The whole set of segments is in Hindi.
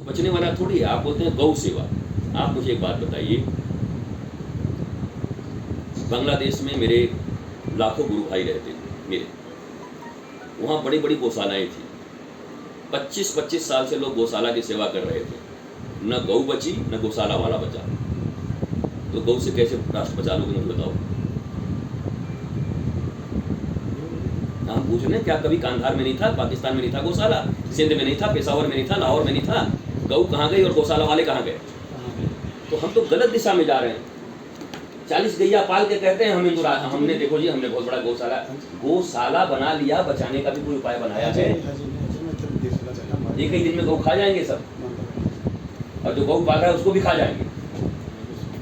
बचने वाला थोड़ी है। आप बोलते हैं गौ सेवा। आप मुझे एक बात बताइए, बांग्लादेश में मेरे लाखों गुरु भाई रहते थे मेरे, वहाँ बड़ी बड़ी गौशालाएं थी। 25-25 साल से लोग गौशाला की सेवा कर रहे थे, न गौ बची न गौशाला वाला बचा। तो गौ से कैसे राष्ट्र बचा लोगे, मुझे बताओ। हम पूछ रहे हैं, क्या कभी कांधार में नहीं था, पाकिस्तान में नहीं था गौशाला, सिंध में नहीं था, पेशावर में नहीं था, लाहौर में नहीं था? गौ कहाँ गई और गौशाला वाले कहाँ गए? तो हम तो गलत दिशा में जा रहे हैं। 40 गैया पाल के कहते हैं हम हिंदू राज, हमने देखो जी, हमने बहुत बड़ा गौशाला बना लिया। बचाने का भी कोई उपाय बनाया है? एक ही दिन में गौ खा जाएंगे सब, और जो गौ पाल रहा है उसको भी खा जाएंगे।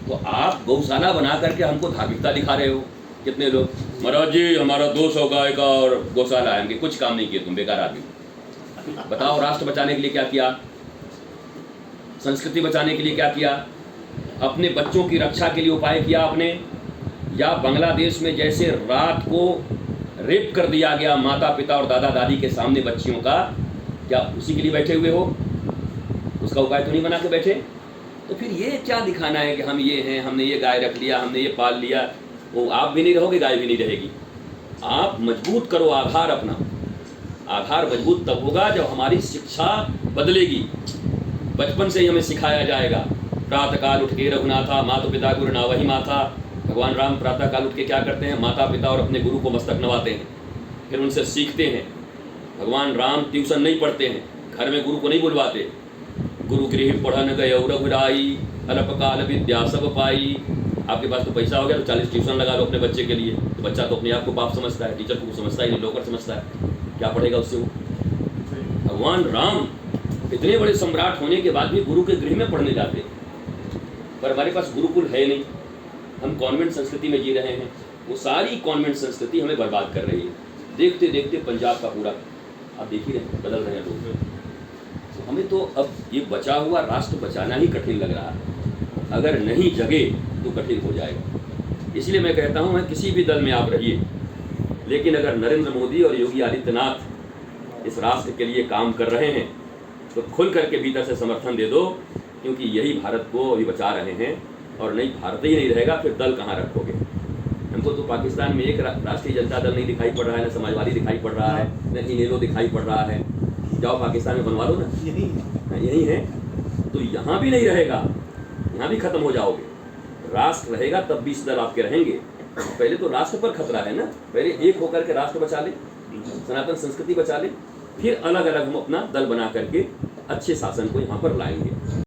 तो आप गौशाला बना करके हमको धार्मिकता दिखा रहे हो। कितने लोग, महाराज जी हमारा 200 गाय का और गौशाला है, कुछ काम नहीं किया तुम, बेकार आदमी। बताओ, राष्ट्र बचाने के लिए क्या किया, संस्कृति बचाने के लिए क्या किया, अपने बच्चों की रक्षा के लिए उपाय किया आपने? या बांग्लादेश में जैसे रात को रेप कर दिया गया माता पिता और दादा दादी के सामने बच्चियों का, क्या उसी के लिए बैठे हुए हो? उसका उपाय तो नहीं बना के बैठे। तो फिर ये क्या दिखाना है कि हम ये हैं, हमने ये गाय रख लिया, हमने ये पाल लिया। वो आप भी नहीं रहोगे, गाय भी नहीं रहेगी। आप मजबूत करो आधार अपना। आधार मजबूत तब होगा जब हमारी शिक्षा बदलेगी। बचपन से ही हमें सिखाया जाएगा, प्रातःकाल उठ के रघुनाथा माता पिता गुरु ना वही माथा। भगवान राम प्रातःकाल उठ के क्या करते हैं? माता पिता और अपने गुरु को मस्तक नवाते हैं, फिर उनसे सीखते हैं। भगवान राम ट्यूशन नहीं पढ़ते हैं, घर में गुरु को नहीं बुलवाते। गुरु गृह पढ़न गए रघुराई, अल्पकाल विद्या सब पाई। आपके पास तो पैसा हो गया तो 40 ट्यूशन लगा लो अपने बच्चे के लिए। तो बच्चा तो अपने आप को बाप समझता है, टीचर को समझता ही नहीं, नौकर समझता है। क्या पढ़ेगा उससे वो? भगवान राम इतने बड़े सम्राट होने के बाद भी गुरु के गृह में पढ़ने जाते, पर हमारे पास गुरुकुल है नहीं। हम कॉन्वेंट संस्कृति में जी रहे हैं। वो सारी कॉन्वेंट संस्कृति हमें बर्बाद कर रही है। देखते देखते पंजाब का पूरा आप देख ही रहे, बदल रहे हैं लोग। तो हमें तो अब ये बचा हुआ राष्ट्र बचाना ही कठिन लग रहा है। अगर नहीं जगे तो कठिन हो जाएगा। इसलिए मैं कहता हूँ, मैं किसी भी दल में आप रहिए, लेकिन अगर नरेंद्र मोदी और योगी आदित्यनाथ इस राष्ट्र के लिए काम कर रहे हैं तो खुल करके भीतर से समर्थन दे दो, क्योंकि यही भारत को अभी बचा रहे हैं। और नहीं, भारत ही नहीं रहेगा फिर दल कहाँ रखोगे? हमको तो पाकिस्तान में एक राष्ट्रीय जनता दल नहीं दिखाई पड़ रहा है, न समाजवादी दिखाई पड़ रहा है, न इनेलो दिखाई पड़ रहा है। जाओ पाकिस्तान में बनवा लो ना, यही है। तो यहाँ भी नहीं रहेगा, यहाँ भी खत्म हो जाओगे। राष्ट्र रहेगा तब 20 दल आपके रहेंगे। पहले तो राष्ट्र पर खतरा है ना, पहले एक होकर के राष्ट्र बचा ले, सनातन संस्कृति बचा ले, फिर अलग अलग हम अपना दल बना करके अच्छे शासन को यहाँ पर लाएंगे।